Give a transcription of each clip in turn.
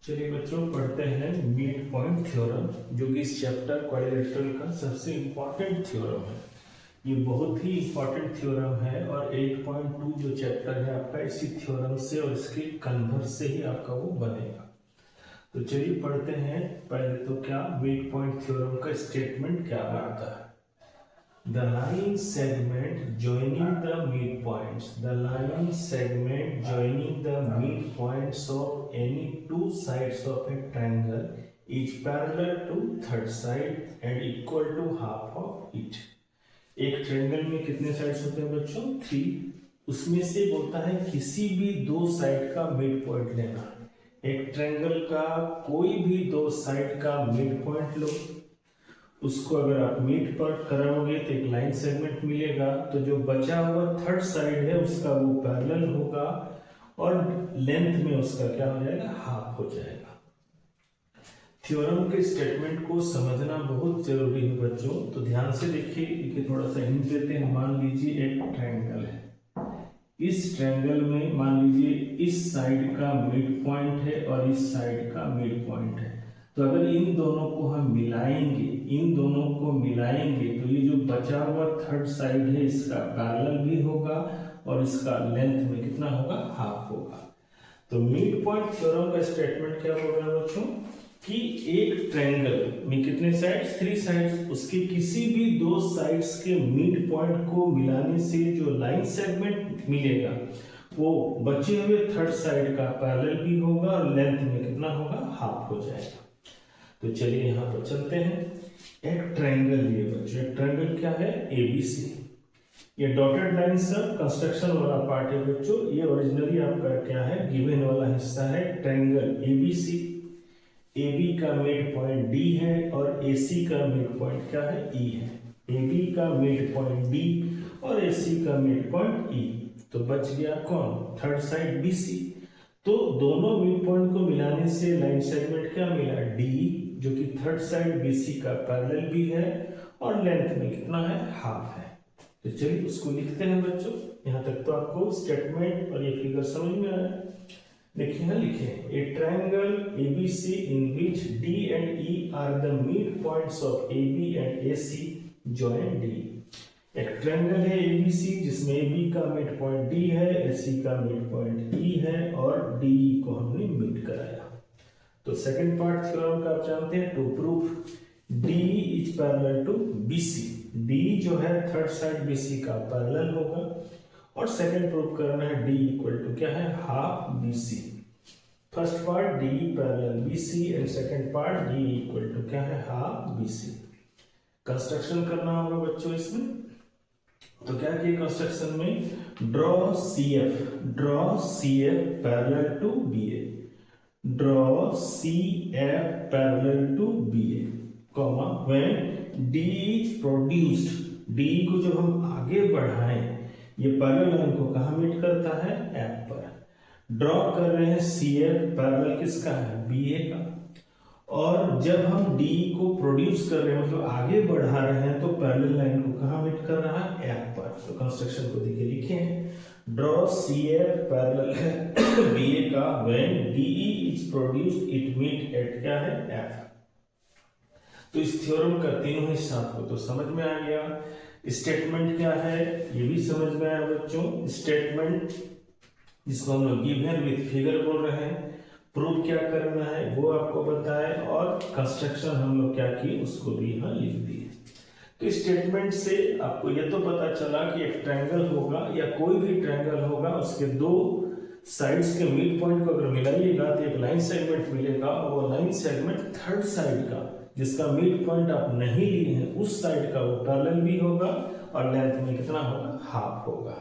चलिए बच्चों पढ़ते हैं मिड पॉइंट थ्योरम, जो कि इस चैप्टर क्वाड्रिलेटरल का सबसे इम्पोर्टेंट थ्योरम है। ये बहुत ही इम्पोर्टेंट थ्योरम है और 8.2 जो चैप्टर है आपका इसी थ्योरम से और इसके कन्वर्स से ही आपका वो बनेगा। तो चलिए पढ़ते हैं। पहले तो क्या मिड पॉइंट थ्योरम का स्टेटमेंट क्या आता है। The line segment joining the midpoints. The line segment joining the midpoints of any two sides of a triangle is parallel to third side and equal to half of it. एक triangle में कितने sides होते हैं बच्चों? 3। उसमें से बोलता है किसी भी दो साइड का मिड पॉइंट लेना। एक ट्रायंगल का कोई भी दो साइड का मिड पॉइंट लो, उसको अगर आप मिड पॉइंट कराओगे तो एक लाइन सेगमेंट मिलेगा। तो जो बचा हुआ थर्ड साइड है उसका वो पैरेलल होगा और लेंथ में उसका क्या हो जाएगा? हाफ हो जाएगा। थ्योरम के स्टेटमेंट को समझना बहुत जरूरी है बच्चों। तो ध्यान से देखिए कि थोड़ा सा हिंट देते हैं। मान लीजिए एक ट्रायंगल है, इस ट्रायंगल में मान लीजिए इस साइड का मिड पॉइंट है और इस साइड का मिड पॉइंट है। तो अगर इन दोनों को हम मिलाएंगे, तो ये जो बचा हुआ थर्ड साइड है इसका पैरेलल भी होगा और इसका लेंथ में कितना होगा? हाफ होगा। तो मिड पॉइंट थ्योरम का स्टेटमेंट क्या होगा बच्चों कि एक ट्रायंगल में कितने साइड्स? 3 साइड्स। उसके किसी भी दो साइड्स के मिड पॉइंट को मिलाने से जो लाइन सेगमेंट मिलेगा वो बचे हुए थर्ड साइड का पैरेलल भी होगा और लेंथ में कितना होगा? हाफ हो जाएगा। तो चलिए यहाँ पर चलते हैं। एक ट्रायंगल लिए बच्चों, एक ट्रायंगल क्या है? ABC। ये डॉटेड लाइन सब कंस्ट्रक्शन वाला पार्ट है बच्चों। ये ओरिजिनली आपका क्या है? गिवन वाला हिस्सा है ट्रायंगल ABC। AB का मिड पॉइंट D है और AC का मिड पॉइंट क्या है? E है। AB का मिड पॉइंट D और AC का मिड पॉइंट E। तो बच गया कौन? Third side BC। तो दोनों मिड पॉइंट को मिलाने से लाइन सेगमेंट क्या मिला? D, जो कि थर्ड साइड BC का पैरेलल भी है और लेंथ में कितना है? हाफ है। तो चलिए उसको लिखते हैं बच्चों। यहाँ तक तो आपको स्टेटमेंट और ये फिगर समझ में आया। देखिए यहाँ लिखे, a triangle ABC in which D and E are the mid points of AB and AC join D। एक ट्रायंगल है ABC जिसमें AB का मिड पॉइंट D है, AC का मिड पॉइंट E है और DE को हमने मिड कराया। तो सेकंड पार्ट थ्योरम का आप जानते हैं। To prove D is parallel to BC। D जो है थर्ड साइड BC का पैरेलल होगा और सेकंड प्रूफ करना है D इक्वल टू क्या है? Half BC। First part D parallel BC and second part D equal to क्या है? Half BC। कंस्ट्रक्शन करना होगा बच्चों इसमें। तो क्या किए कंस्ट्रक्शन में? Draw CF parallel to BA। Draw CF parallel to BA, comma when D is produced। D को जब हम आगे बढ़ाएं, ये पैरेलल लाइन को कहाँ मीट करता है? F पर। ड्रॉ कर रहे हैं CF पैरेलल किसका है? BA का। और जब हम D को प्रोड्यूस कर रहे हैं मतलब आगे बढ़ा रहे हैं तो पैरेलल लाइन को कहाँ मीट कर रहा है? F पर। तो कंस्ट्रक्शन को देखिए लिखे ड्रॉ CF पैरेलल है BA का when DE is produced it meet at क्या है? F। तो इस थ्योरम का तीनों हिस्सा आपको तो समझ में आ गया। स्टेटमेंट क्या है ये भी समझ में आया बच्चों। स्टेटमेंट जिसको हम लोग गिवन विद फिगर बोल रहे हैं, प्रूफ क्या करना है वो आपको बताए और कंस्ट्रक्शन हम लोग क्या किए उसको भी यहाँ लिख दिए। तो स्टेटमेंट से आपको ये तो पता चला कि एक ट्रायंगल होगा या कोई भी ट्रायंगल होगा, उसके दो साइड्स के मिड पॉइंट को अगर मिलाइएगा तो एक लाइन सेगमेंट मिलेगा और वो लाइन सेगमेंट थर्ड साइड का जिसका मिड पॉइंट आप नहीं लिए हैं उस साइड का वो पैरेलल भी होगा और लेंथ में कितना होगा? हाफ होगा।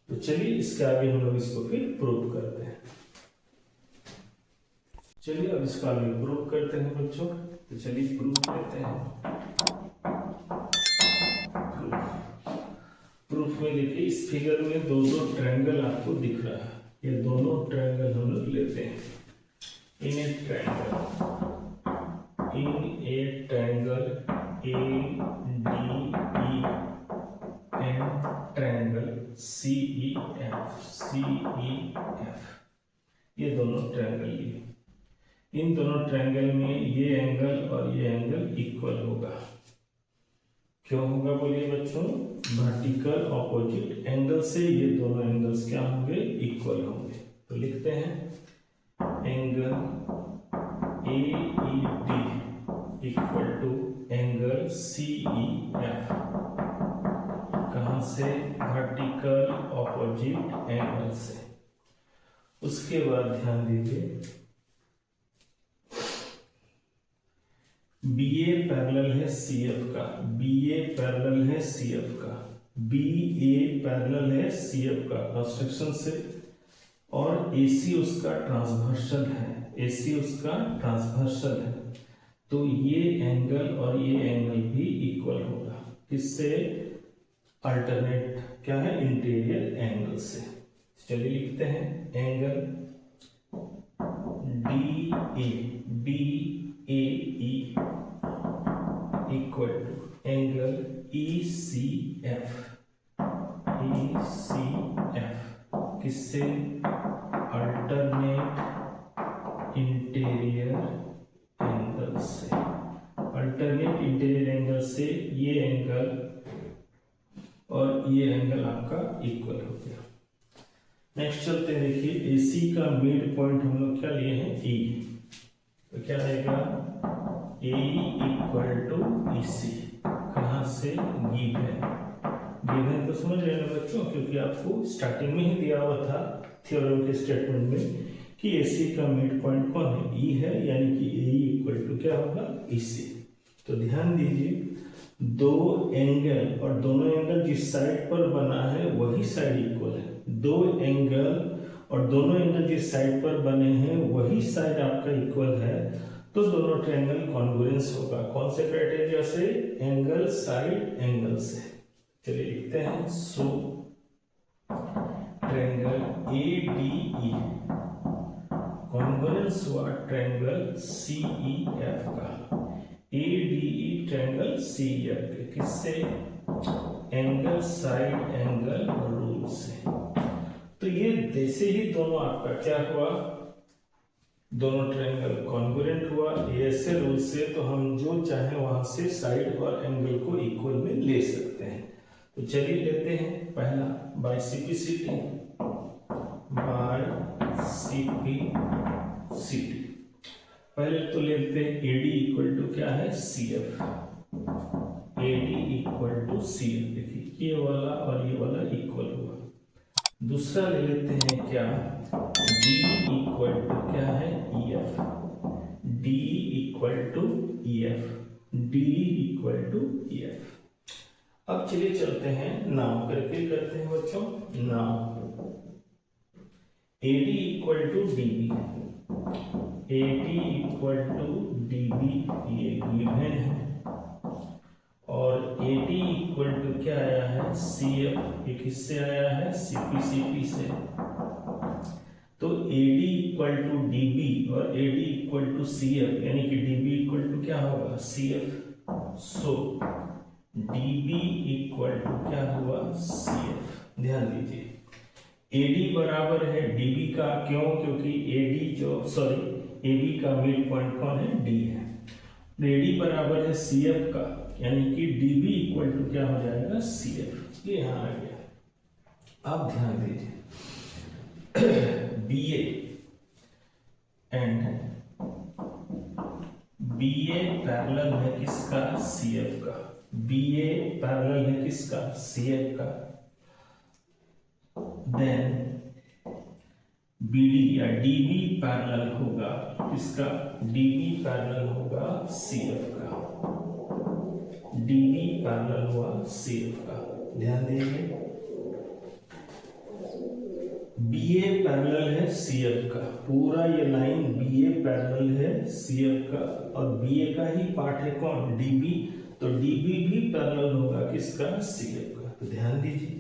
तो चलिए इसके आगे हम लोग इसको फिर प्रूव करते हैं। चलिए अब इसका आगे प्रूव करते हैं बच्चों। तो चलिए प्रूव करते हैं। प्रूफ में देखिए इस फिगर में दो ट्रायंगल आपको दिख रहा है। ये दोनों ट्रायंगल हम लोग लेते हैं। In a triangle ADE and triangle CEF। ये दोनों ट्रायंगल लिए। इन दोनों ट्रायंगल में ये एंगल और ये एंगल इक्वल होगा। क्यों होगा बोलिए बच्चों? वर्टिकल ऑपोजिट एंगल से ये दोनों एंगल्स क्या होंगे? इक्वल होंगे। तो लिखते हैं angle AED equal to angle CEF। कहां से? वर्टिकल ऑपोजिट एंगल से। उसके बाद ध्यान दीजिए, BA पैरेलल है CF का, BA पैरेलल है CF का, BA पैरेलल है CF का कंस्ट्रक्शन से, और AC उसका ट्रांसवर्सल है, AC उसका ट्रांसवर्सल है। तो ये एंगल और ये एंगल भी इक्वल होगा। किससे? अल्टरनेट क्या है? इंटीरियर एंगल से। चलिए लिखते हैं angle DAE equal to angle ECF किससे? अल्टरनेट इंटीरियर एंगल से। अल्टरनेट इंटीरियर एंगल से ये एंगल और ये एंगल आपका इक्वल हो गया। नेक्स्ट चलते हैं, देखिए AC का मिड पॉइंट हम लोग क्या लिए हैं? E। तो क्या आएगा? AE equal to EC। कहां से? गिवन। गिवन तो समझ रहे हैं बच्चों, क्योंकि आपको स्टार्टिंग में ही दिया हुआ था थ्योरम के स्टेटमेंट में कि AC का मिड पॉइंट कौन है? E है, यानी कि AE इक्वल टू क्या होगा? EC। तो ध्यान दीजिए, दो एंगल और दोनों एंगल जिस साइड पर बना है वही साइड इक्वल है। दो एंगल और दोनों एंगल जिस साइड पर बने हैं वही साइड आपका इक्वल है, तो दोनों ट्रायंगल कॉन्ग्रुएंस होगा। कौन से क्राइटेरिया से? एंगल साइड एंगल से। चलिए लिखते हैं, सो ट्रायंगल ADE कॉन्ग्रुएंस हुआ ट्रायंगल CEF का। ADE ट्रायंगल CEF के किससे? एंगल साइड एंगल रूल से। तो ये जैसे ही दोनों आपका क्या हुआ? दोनों ट्रायंगल कॉन्ग्रुएंट हुआ ऐसे रूल से, तो हम जो चाहे वहां से साइड और एंगल को इक्वल में ले सकते हैं। तो चलिए लेते हैं पहला बाय सिंप्लिसिटी। पहले तो लेते हैं AD इक्वल टू क्या है? CF। AD equal to CF। देखिए ये वाला और ये वाला इक्वल हुआ। दूसरा ले लेते हैं क्या? D इक्वल टू क्या है? EF। D equal to EF। D equal to EF। अब चलिए चलते हैं नाम करके करते हैं बच्चों। नाम AD equal to DB। AD equal to DB ये गिवन है, और AD इक्वल टू क्या आया है? CF। ये किससे आया है? CP से। तो AD इक्वल टू DB और AD इक्वल टू CF, यानी कि DB इक्वल टू क्या होगा? CF। So DB equal to क्या हुआ? CF। ध्यान दीजिए, AD बराबर है DB का। क्यों? क्योंकि AB का मिड पॉइंट कौन है? D है। AD बराबर है CF का, यानी कि DB इक्वल टू क्या हो जाएगा? CF। ये यहां आ गया। अब ध्यान दीजिए, BA पैरेलल है किसका? CF का। BA पैरेलल है किसका? CF का। देन BD या DB पैरेलल होगा किसका? DB पैरेलल होगा CF का। DB पैरेलल हुआ CF का। ध्यान दीजिए, BA पैरेलल है CF का। पूरा ये लाइन BA पैरेलल है CF का, और BA का ही पार्ट है कौन? DB। तो DB भी पैरेलल होगा किसका? CF का। तो ध्यान दीजिए,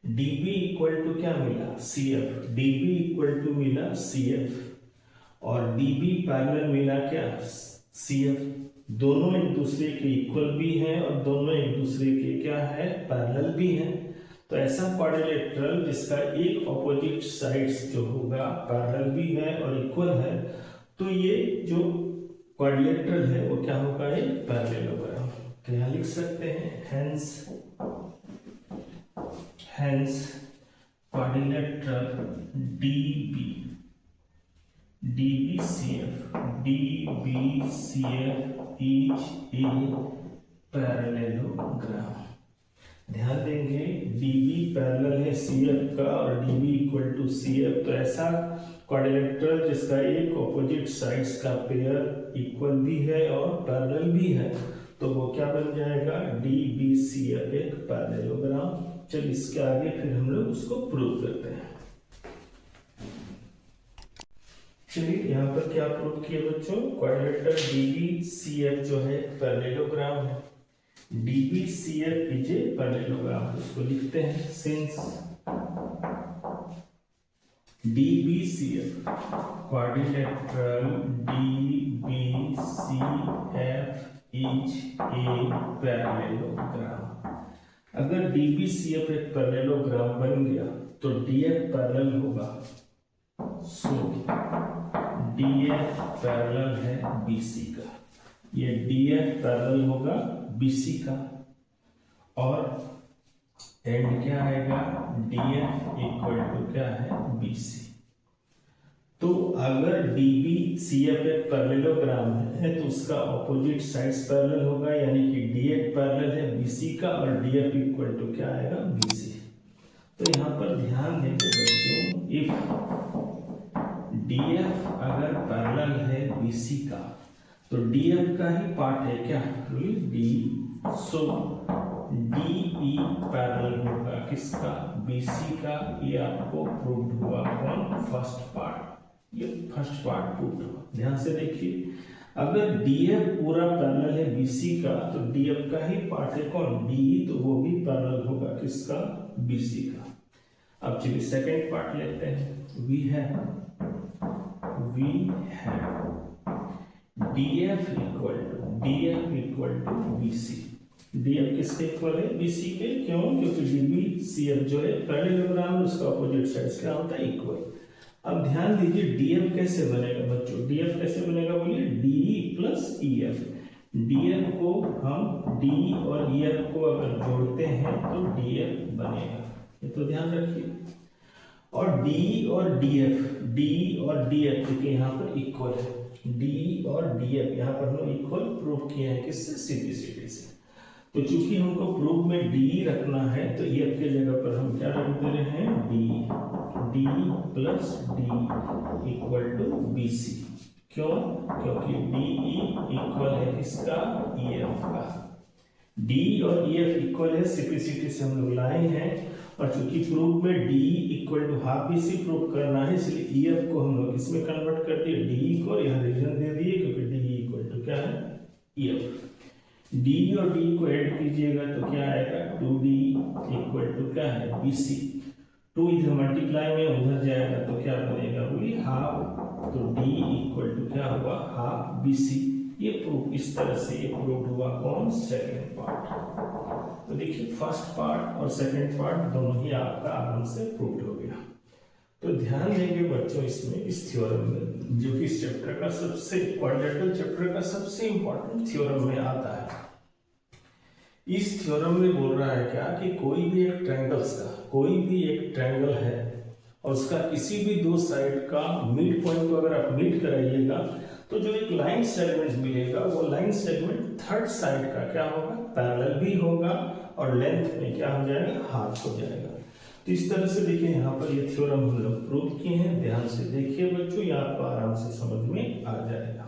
DB इक्वल टू क्या मिला? CF। DB इक्वल टू मिला CF, और DB पैरेलल मिला क्या? CF। दोनों एक दूसरे के इक्वल भी हैं और दोनों एक दूसरे के क्या है? पैरेलल भी हैं। तो ऐसा क्वाड्रिलेटरल जिसका एक ऑपोजिट साइड्स जो होगा पैरेलल भी है और इक्वल है, तो ये जो क्वाड्रिलेटरल है वो क्या होगा, ये पैरेललोग्राम। तो यहाँ लिख सकते हैं hence quadrilateral DBCF is a parallelogram. ध्यान देंगे DB पैरेलल है CF का और DB इक्वल टू CF, तो ऐसा क्वाड्रिलेटरल जिसका एक ऑपोजिट साइड्स का पेयर इक्वल भी है और पैरेलल भी है, तो वो क्या बन जाएगा, DBCF एक पैरेललोग्राम। चल इसके आगे फिर हम लोग उसको प्रूव करते हैं। चलिए यहाँ पर क्या प्रूव किया बच्चों, क्वाड्रिलेटरल DBCF जो है पैरेललोग्राम है। DBCF इज ए पैरेललोग्राम, उसको लिखते हैं since DBCF quadrilateral DBCF is a parallelogram. अगर DBCF एक पैरेललोग्राम बन गया तो DF पैरेलल होगा, सो DF पैरेलल है BC का, ये DF पैरेलल होगा BC का, और एंड क्या आएगा, DF इक्वल टू क्या है, BC। तो अगर DBCF एक पैरेललोग्राम है तो उसका ऑपोजिट साइड्स पैरेलल होगा, यानी कि DF पैरेलल है BC का और DF इक्वल टू क्या आएगा, BC। तो यहाँ पर ध्यान देंगे बच्चों, इफ DF अगर पैरेलल है BC का तो DF का ही पार्ट है क्या, D, सो DE पैरेलल होगा किसका, BC का। ये आपको प्रूव हुआ कौन, फर्स्ट पार्ट, ये फर्स्ट पार्ट प्रूव हुआ। ध्यान से देखिए, अगर DF पूरा पैरेलल है BC का तो DF का ही पार्ट है कौन, DE, तो वो भी पैरेलल होगा किसका, BC का। अब चलिए सेकेंड पार्ट लेते हैं। We have DF equal to BC। DF किसके इक्वल है, BC के, क्यों, क्योंकि DBCF जो है पैरेललोग्राम है, उसका ऑपोजिट साइड्स क्या होता है, इक्वल। अब ध्यान दीजिए DF कैसे बनेगा बच्चों, DF कैसे बनेगा बोलिए, DE प्लस EF। DF को हम DE और EF को अगर जोड़ते हैं तो DF बनेगा, ये तो ध्यान रखिए। और DE और DF क्योंकि यहाँ पर इक्वल है, DE और DF यहाँ पर हम इक्वल प्रूव किए हैं किससे, सिंप्लिसिटी से। तो चूंकि हमको प्रूफ में DE रखना है तो EF के जगह पर हम क्या रख दे रहे हैं, D plus D equal to BC। क्यों, क्योंकि DE इक्वल है किसका, EF का। D और EF इक्वल है, सिंप्लिसिटी से हम लोग लाए हैं, और चूंकि प्रूफ में DE equal to half BC proof करना है, इसलिए EF को हम लोग इसमें कन्वर्ट कर दिए, DE को यहाँ रीजन दे दिए, क्योंकि DE इक्वल टू क्या है, EF। D और D को ऐड कीजिएगा तो क्या आएगा, 2D इक्वल टू क्या है, BC। 2 इधर मल्टीप्लाई में उधर जाएगा तो क्या बनेगा, बोलिए हाफ, तो D इक्वल टू क्या हुआ, हाफ BC। ये प्रूफ इस तरह से ये प्रूव हुआ कौन, सेकंड पार्ट। तो देखिए फर्स्ट पार्ट और सेकंड पार्ट दोनों ही आपका आराम से प्रूव हो गया। तो ध्यान देंगे बच्चों इसमें, इस थ्योरम में, जो कि इस चैप्टर का सबसे, क्वाड्रेटिक चैप्टर का सबसे इंपॉर्टेंट थ्योरम में आता है। इस थ्योरम में बोल रहा है क्या कि कोई भी एक ट्रायंगल्स का, कोई भी एक ट्रायंगल है और उसका किसी भी दो साइड का मिड पॉइंट को अगर आप मीट कराइएगा तो जो एक लाइन सेगमेंट मिलेगा वो लाइन सेगमेंट थर्ड साइड का क्या होगा, पैरेलल भी होगा और लेंथ में क्या हो जाएगा, हाफ हो जाएगा। तो इस तरह से देखिए यहाँ पर ये थ्योरम हम लोग प्रूव किए हैं। ध्यान से देखिए बच्चों, ये आपको आराम से समझ में आ जाएगा।